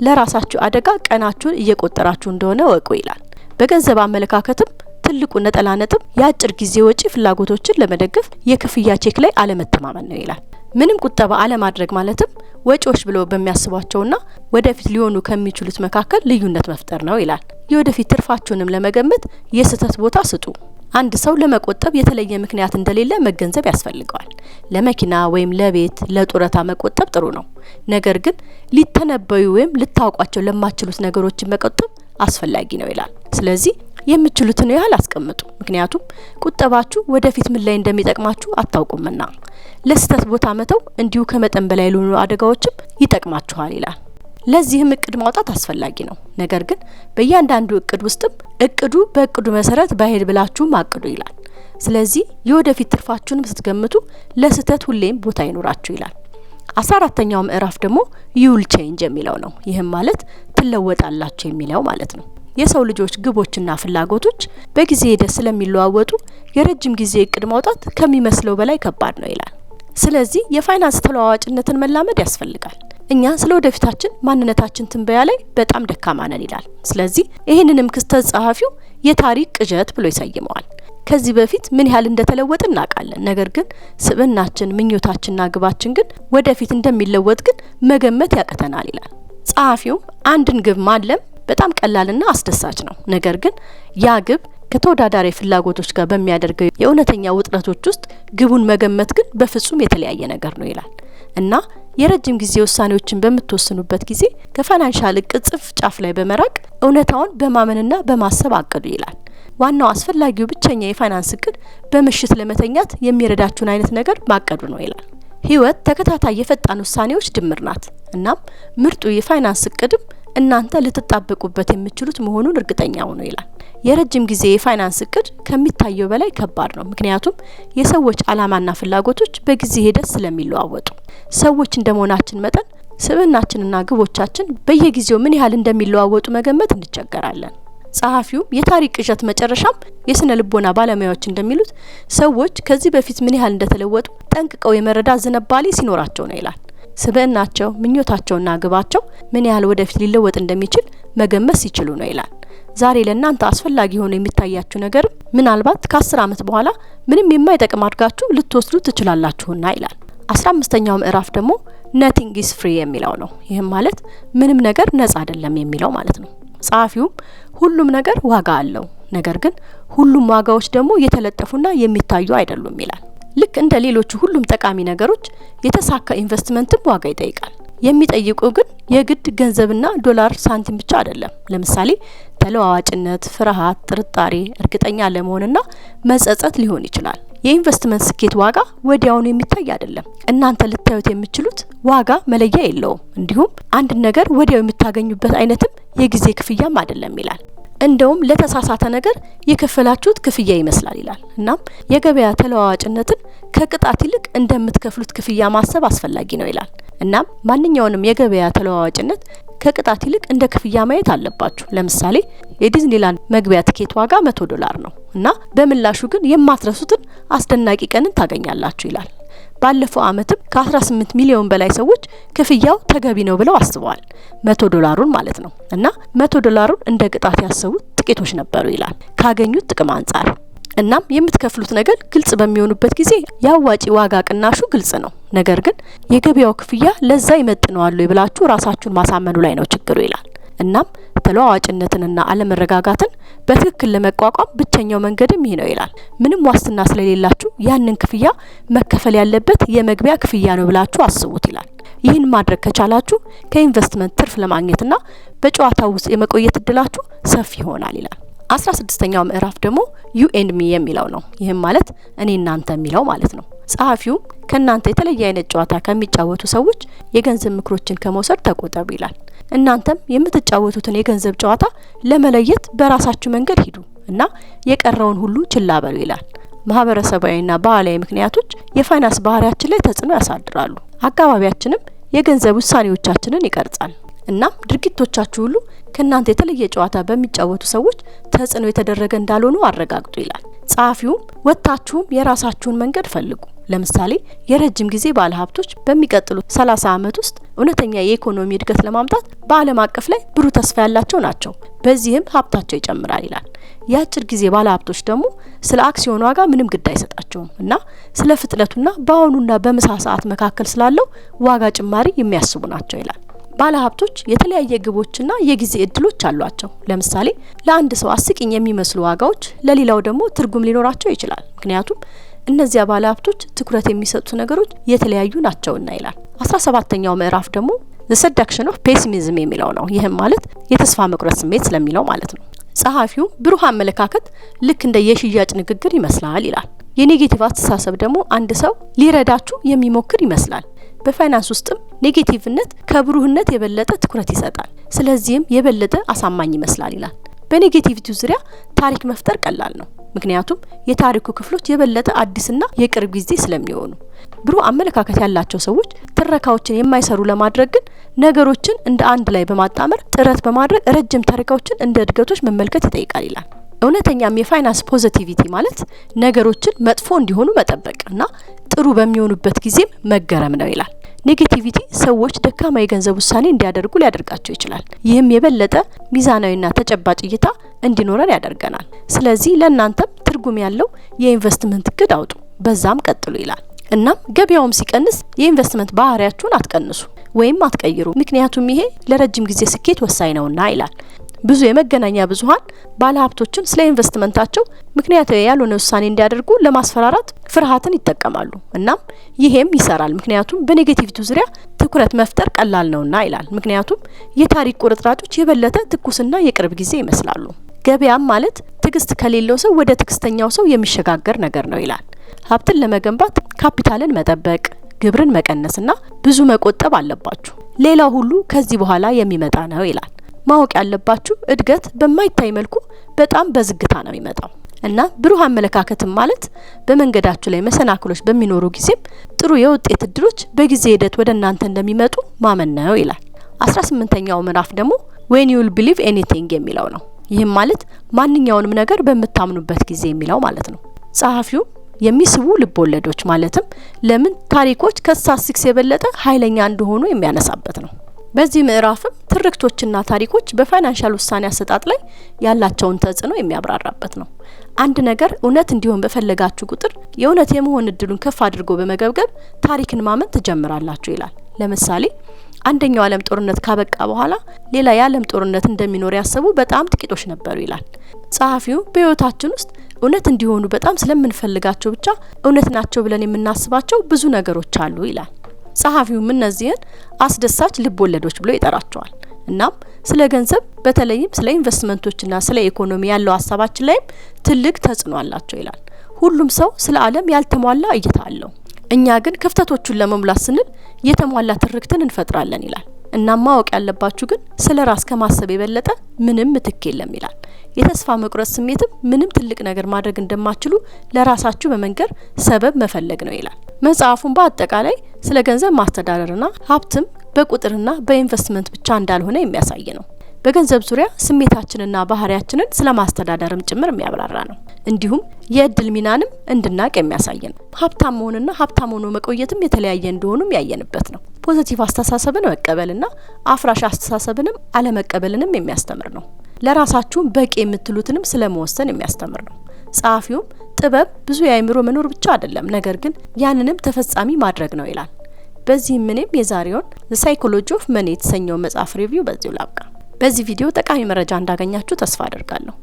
ለራሳችሁ አደጋ ቀናችሁን እየቆጠራችሁ እንደሆነ ወቁ ይላል። በገንዘብ አመለካከትም ትልቁ ነጠላ ነጥብ የአጭር ጊዜ ወጪ ፍላጎቶችን ለመደገፍ የክፍያ ቼክ ላይ አለመተማመን ነው ይላል። ምንም ቁጠባ አለማድረግ ማለትም ወጪዎች ብለው በሚያስቧቸውና ወደፊት ሊሆኑ ከሚችሉት መካከል ልዩነት መፍጠር ነው ይላል። የወደፊት ትርፋችሁንም ለመገመት የስህተት ቦታ ስጡ። አንድ ሰው ለመቆጠብ የተለየ ምክንያት እንደሌለ መገንዘብ ያስፈልገዋል። ለመኪና ወይም ለቤት፣ ለጡረታ መቆጠብ ጥሩ ነው። ነገር ግን ሊተነበዩ ወይም ልታውቋቸው ለማትችሉት ነገሮችን መቆጠብ አስፈላጊ ነው ይላል። ስለዚህ የምትችሉትን ያህል አስቀምጡ። ምክንያቱም ቁጠባችሁ ወደፊት ምን ላይ እንደሚጠቅማችሁ አታውቁምና። ለስተት ቦታ መተው እንዲሁ ከመጠን በላይ ለሆኑ አደጋዎችም ይጠቅማችኋል ይላል። ለዚህም እቅድ ማውጣት አስፈላጊ ነው። ነገር ግን በእያንዳንዱ እቅድ ውስጥም እቅዱ በእቅዱ መሰረት ባይሄድ ብላችሁ ማቅዱ ይላል። ስለዚህ የወደፊት ትርፋችሁንም ስትገምቱ ለስተት ሁሌም ቦታ ይኖራችሁ ይላል። 14ኛው ምዕራፍ ደግሞ ዩል ቼንጅ የሚለው ነው። ይህም ማለት ትለወጣላችሁ የሚለው ማለት ነው። የሰው ልጆች ግቦችና ፍላጎቶች በጊዜ ሂደት ስለሚለዋወጡ የረጅም ጊዜ እቅድ ማውጣት ከሚመስለው በላይ ከባድ ነው ይላል። ስለዚህ የፋይናንስ ተለዋዋጭነትን መላመድ ያስፈልጋል። እኛ ስለ ወደፊታችን ማንነታችን ትንበያ ላይ በጣም ደካማ ነን ይላል። ስለዚህ ይህንንም ክስተት ጸሐፊው የታሪክ ቅዠት ብሎ ይሰይመዋል። ከዚህ በፊት ምን ያህል እንደተለወጠ እናውቃለን። ነገር ግን ስብዕናችን፣ ምኞታችንና ግባችን ግን ወደፊት እንደሚለወጥ ግን መገመት ያቅተናል ይላል። ጸሐፊውም አንድን ግብ ማለም በጣም ቀላልና አስደሳች ነው። ነገር ግን ያ ግብ ከተወዳዳሪ ፍላጎቶች ጋር በሚያደርገው የእውነተኛ ውጥረቶች ውስጥ ግቡን መገመት ግን በፍጹም የተለያየ ነገር ነው ይላል እና የረጅም ጊዜ ውሳኔዎችን በምትወስኑበት ጊዜ ከፋይናንሻል እቅድ ጽፍ ጫፍ ላይ በመራቅ እውነታውን በማመንና በማሰብ አቅዱ ይላል። ዋናው አስፈላጊው ብቸኛ የፋይናንስ እቅድ በምሽት ለመተኛት የሚረዳችሁን አይነት ነገር ማቀዱ ነው ይላል። ህይወት ተከታታይ የፈጣን ውሳኔዎች ድምር ናት። እናም ምርጡ የፋይናንስ እቅድም እናንተ ልትጣበቁበት የምትችሉት መሆኑን እርግጠኛ ሆኖ ይላል። የረጅም ጊዜ የፋይናንስ እቅድ ከሚታየው በላይ ከባድ ነው። ምክንያቱም የሰዎች አላማና ፍላጎቶች በጊዜ ሂደት ስለሚለዋወጡ፣ ሰዎች እንደመሆናችን መጠን ስብዕናችንና ግቦቻችን በየጊዜው ምን ያህል እንደሚለዋወጡ መገመት እንቸገራለን። ጸሐፊውም የታሪክ ቅዠት መጨረሻም የስነ ልቦና ባለሙያዎች እንደሚሉት ሰዎች ከዚህ በፊት ምን ያህል እንደተለወጡ ጠንቅቀው የመረዳት ዝንባሌ ሲኖራቸው ነው ይላል። ስብዕናቸው፣ ምኞታቸውና ግባቸው ምን ያህል ወደፊት ሊለወጥ እንደሚችል መገመት ሲችሉ ነው ይላል። ዛሬ ለእናንተ አስፈላጊ ሆኖ የሚታያችሁ ነገር ምናልባት ከ10 ዓመት በኋላ ምንም የማይጠቅም አድርጋችሁ ልትወስዱ ትችላላችሁና ይላል። 15ኛው ምዕራፍ ደግሞ nothing is free የሚለው ነው። ይህም ማለት ምንም ነገር ነጻ አይደለም የሚለው ማለት ነው። ጸሐፊውም ሁሉም ነገር ዋጋ አለው፣ ነገር ግን ሁሉም ዋጋዎች ደግሞ የተለጠፉና የሚታዩ አይደሉም ይላል። ልክ እንደ ሌሎቹ ሁሉም ጠቃሚ ነገሮች የተሳካ ኢንቨስትመንትም ዋጋ ይጠይቃል። የሚጠይቀው ግን የግድ ገንዘብና ዶላር ሳንቲም ብቻ አይደለም። ለምሳሌ ተለዋዋጭነት፣ ፍርሃት፣ ጥርጣሬ፣ እርግጠኛ ለመሆንና መጸጸት ሊሆን ይችላል። የኢንቨስትመንት ስኬት ዋጋ ወዲያውኑ የሚታይ አይደለም። እናንተ ልታዩት የምትችሉት ዋጋ መለያ የለውም። እንዲሁም አንድ ነገር ወዲያው የምታገኙበት አይነትም የጊዜ ክፍያም አይደለም ይላል። እንደውም ለተሳሳተ ነገር የከፈላችሁት ክፍያ ይመስላል ይላል። እናም የገበያ ተለዋዋጭነትን ከቅጣት ይልቅ እንደምትከፍሉት ክፍያ ማሰብ አስፈላጊ ነው ይላል። እናም ማንኛውንም የገበያ ተለዋዋጭነት ከቅጣት ይልቅ እንደ ክፍያ ማየት አለባችሁ። ለምሳሌ የዲዝኒላንድ መግቢያ ትኬት ዋጋ $100 ነው እና በምላሹ ግን የማትረሱትን አስደናቂ ቀንን ታገኛላችሁ ይላል። ባለፈው አመትም ከ18 ሚሊዮን በላይ ሰዎች ክፍያው ተገቢ ነው ብለው አስበዋል። $100 ማለት ነው እና $100 እንደ ቅጣት ያሰቡት ጥቂቶች ነበሩ ይላል ካገኙት ጥቅም አንጻር። እናም የምትከፍሉት ነገር ግልጽ በሚሆኑበት ጊዜ ያዋጪ ዋጋ ቅናሹ ግልጽ ነው። ነገር ግን የገበያው ክፍያ ለዛ ይመጥነዋል ብላችሁ ራሳችሁን ማሳመኑ ላይ ነው ችግሩ ይላል። እናም ተለዋዋጭነትንና አለመረጋጋትን በትክክል ለመቋቋም ብቸኛው መንገድም ይህ ነው ይላል። ምንም ዋስትና ስለሌላችሁ ያንን ክፍያ መከፈል ያለበት የመግቢያ ክፍያ ነው ብላችሁ አስቡት ይላል። ይህን ማድረግ ከቻላችሁ ከኢንቨስትመንት ትርፍ ለማግኘትና በጨዋታው ውስጥ የመቆየት እድላችሁ ሰፊ ይሆናል ይላል። 16ኛው ምዕራፍ ደግሞ ዩ ኤንድ ሚ የሚለው ነው። ይህም ማለት እኔ እናንተ የሚለው ማለት ነው። ጸሐፊው ከናንተ የተለየ አይነት ጨዋታ ከሚጫወቱ ሰዎች የገንዘብ ምክሮችን ከመውሰድ ተቆጠቡ ይላል። እናንተም የምትጫወቱትን የገንዘብ ጨዋታ ለመለየት በራሳችሁ መንገድ ሂዱ እና የቀረውን ሁሉ ችላ በሉ ይላል። ማህበረሰባዊና ባህላዊ ምክንያቶች የፋይናንስ ባህሪያችን ላይ ተጽዕኖ ያሳድራሉ። አካባቢያችንም የገንዘብ ውሳኔዎቻችንን ይቀርጻል። እናም ድርጊቶቻችሁ ሁሉ ከናንተ የተለየ ጨዋታ በሚጫወቱ ሰዎች ተጽዕኖ የተደረገ እንዳልሆኑ አረጋግጡ ይላል። ጸሐፊውም ወጣችሁም የራሳችሁን መንገድ ፈልጉ። ለምሳሌ የረጅም ጊዜ ባለሀብቶች በሚቀጥሉት 30 ዓመት ውስጥ እውነተኛ የኢኮኖሚ እድገት ለማምጣት በዓለም አቀፍ ላይ ብሩህ ተስፋ ያላቸው ናቸው። በዚህም ሀብታቸው ይጨምራል ይላል። የአጭር ጊዜ ባለሀብቶች ደግሞ ስለ አክሲዮን ዋጋ ምንም ግድ አይሰጣቸውም እና ስለ ፍጥነቱና በአሁኑና በምሳ ሰዓት መካከል ስላለው ዋጋ ጭማሪ የሚያስቡ ናቸው ይላል። ባለሀብቶች የተለያየ ግቦችና የጊዜ እድሎች አሏቸው። ለምሳሌ ለአንድ ሰው አስቂኝ የሚመስሉ ዋጋዎች ለሌላው ደግሞ ትርጉም ሊኖራቸው ይችላል። ምክንያቱም እነዚያ ባለሀብቶች ትኩረት የሚሰጡት ነገሮች የተለያዩ ናቸውና ይላል። 17ኛው ምዕራፍ ደግሞ the seduction of pessimism የሚለው ነው። ይህም ማለት የተስፋ መቁረጥ ስሜት ስለሚለው ማለት ነው። ጸሐፊው ብሩህ አመለካከት ልክ እንደ የሽያጭ ንግግር ይመስላል ይላል። የኔጌቲቭ አስተሳሰብ ደግሞ አንድ ሰው ሊረዳችሁ የሚሞክር ይመስላል። በፋይናንስ ውስጥም ኔጌቲቭነት ከብሩህነት የበለጠ ትኩረት ይሰጣል። ስለዚህም የበለጠ አሳማኝ ይመስላል ይላል። በኔጌቲቪቲው ዙሪያ ታሪክ መፍጠር ቀላል ነው። ምክንያቱም የታሪኩ ክፍሎች የበለጠ አዲስና የቅርብ ጊዜ ስለሚሆኑ። ብሩህ አመለካከት ያላቸው ሰዎች ትረካዎችን የማይሰሩ ለማድረግ ግን ነገሮችን እንደ አንድ ላይ በማጣመር ጥረት በማድረግ ረጅም ታሪኮችን እንደ እድገቶች መመልከት ይጠይቃል ይላል። እውነተኛም የፋይናንስ ፖዚቲቪቲ ማለት ነገሮችን መጥፎ እንዲሆኑ መጠበቅ እና ጥሩ በሚሆኑበት ጊዜም መገረም ነው ይላል። ኔጌቲቪቲ ሰዎች ደካማ የገንዘብ ውሳኔ እንዲያደርጉ ሊያደርጋቸው ይችላል። ይህም የበለጠ ሚዛናዊና ተጨባጭ እይታ እንዲኖረን ያደርገናል። ስለዚህ ለእናንተም ትርጉም ያለው የኢንቨስትመንት እቅድ አውጡ፣ በዛም ቀጥሉ ይላል። እናም ገበያውም ሲቀንስ የኢንቨስትመንት ባህሪያችሁን አትቀንሱ ወይም አትቀይሩ፣ ምክንያቱም ይሄ ለረጅም ጊዜ ስኬት ወሳኝ ነውና ይላል። ብዙ የመገናኛ ብዙሃን ባለሀብቶችን ስለ ኢንቨስትመንታቸው ምክንያታዊ ያልሆነ ውሳኔ እንዲያደርጉ ለማስፈራራት ፍርሃትን ይጠቀማሉ። እናም ይሄም ይሰራል፣ ምክንያቱም በኔጌቲቪቲው ዙሪያ ትኩረት መፍጠር ቀላል ነውና ይላል። ምክንያቱም የታሪክ ቁርጥራጮች የበለጠ ትኩስና የቅርብ ጊዜ ይመስላሉ። ገበያም ማለት ትዕግስት ከሌለው ሰው ወደ ትዕግስተኛው ሰው የሚሸጋገር ነገር ነው ይላል። ሀብትን ለመገንባት ካፒታልን መጠበቅ፣ ግብርን መቀነስና ብዙ መቆጠብ አለባችሁ። ሌላው ሁሉ ከዚህ በኋላ የሚመጣ ነው ይላል። ማወቅ ያለባችሁ እድገት በማይታይ መልኩ በጣም በዝግታ ነው የሚመጣው እና ብሩህ አመለካከትም ማለት በመንገዳችሁ ላይ መሰናክሎች በሚኖሩ ጊዜም ጥሩ የውጤት እድሎች በጊዜ ሂደት ወደ እናንተ እንደሚመጡ ማመን ነው ይላል። 18ኛው ምዕራፍ ደግሞ when you will believe anything የሚለው ነው። ይህም ማለት ማንኛውንም ነገር በመታምኑበት ጊዜ የሚለው ማለት ነው። ጸሐፊው የሚስቡ ልቦለዶች ማለትም ለምን ታሪኮች ከስታቲስቲክስ የበለጠ ኃይለኛ እንደሆኑ የሚያነሳበት ነው። በዚህ ምዕራፍም ትርክቶችና ታሪኮች በፋይናንሻል ውሳኔ አሰጣጥ ላይ ያላቸውን ተጽዕኖ የሚያብራራበት ነው። አንድ ነገር እውነት እንዲሆን በፈለጋችሁ ቁጥር የእውነት የመሆን እድሉን ከፍ አድርጎ በመገብገብ ታሪክን ማመን ትጀምራላችሁ ይላል። ለምሳሌ አንደኛው ዓለም ጦርነት ካበቃ በኋላ ሌላ የዓለም ጦርነት እንደሚኖር ያሰቡ በጣም ጥቂቶች ነበሩ ይላል። ጸሐፊው በህይወታችን ውስጥ እውነት እንዲሆኑ በጣም ስለምንፈልጋቸው ብቻ እውነት ናቸው ብለን የምናስባቸው ብዙ ነገሮች አሉ ይላል። ጸሐፊውም እነዚህን አስደሳች ልቦለዶች ብሎ ይጠራቸዋል። እናም ስለ ገንዘብ በተለይም ስለ ኢንቨስትመንቶችና ስለ ኢኮኖሚ ያለው ሀሳባችን ላይም ትልቅ ተጽዕኖ አላቸው ይላል። ሁሉም ሰው ስለ ዓለም ያልተሟላ እይታ አለው። እኛ ግን ክፍተቶቹን ለመሙላት ስንል የተሟላ ትርክትን እንፈጥራለን ይላል። እናም ማወቅ ያለባችሁ ግን ስለ ራስ ከማሰብ የበለጠ ምንም ምትክ የለም ይላል። የተስፋ መቁረጥ ስሜትም ምንም ትልቅ ነገር ማድረግ እንደማትችሉ ለራሳችሁ በመንገር ሰበብ መፈለግ ነው ይላል። መጽሐፉን በአጠቃላይ ስለ ገንዘብ ማስተዳደርና ሀብትም በቁጥርና በኢንቨስትመንት ብቻ እንዳልሆነ የሚያሳይ ነው። በገንዘብ ዙሪያ ስሜታችንና ባህሪያችንን ስለማስተዳደርም ጭምር የሚያብራራ ነው። እንዲሁም የእድል ሚናንም እንድናቅ የሚያሳይ ነው። ሀብታም መሆንና ሀብታም ሆኖ መቆየትም የተለያየ እንደሆኑም ያየንበት ነው። ፖዚቲቭ አስተሳሰብን መቀበልና አፍራሽ አስተሳሰብንም አለመቀበልንም የሚያስተምር ነው። ለራሳችሁ በቂ የምትሉትንም ስለመወሰን የሚያስተምር ነው። ጸሐፊውም ጥበብ ብዙ የአእምሮ መኖር ብቻ አይደለም፣ ነገር ግን ያንንም ተፈጻሚ ማድረግ ነው ይላል። በዚህም እኔም የዛሬውን The Psychology of Money የተሰኘው መጽሐፍ ሪቪው በዚሁ ላብቃ። በዚህ ቪዲዮ ጠቃሚ መረጃ እንዳገኛችሁ ተስፋ አደርጋለሁ።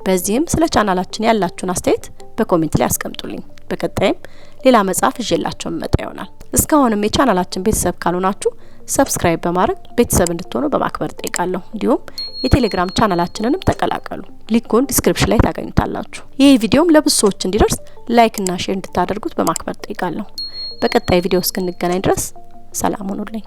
በዚህም ስለ ቻናላችን ያላችሁን አስተያየት በኮሜንት ላይ አስቀምጡልኝ። በቀጣይም ሌላ መጽሐፍ ይዤላችሁ መጣ ይሆናል። እስካሁንም የቻናላችን ቤተሰብ ካልሆናችሁ ሰብስክራይብ በማድረግ ቤተሰብ እንድትሆኑ በማክበር ጠይቃለሁ። እንዲሁም የቴሌግራም ቻናላችንንም ተቀላቀሉ። ሊንኩን ዲስክሪፕሽን ላይ ታገኙታላችሁ። ይህ ቪዲዮም ለብዙ ሰዎች እንዲደርስ ላይክ እና ሼር እንድታደርጉት በማክበር ጠይቃለሁ። በቀጣይ ቪዲዮ እስክንገናኝ ድረስ ሰላም ሁኑልኝ።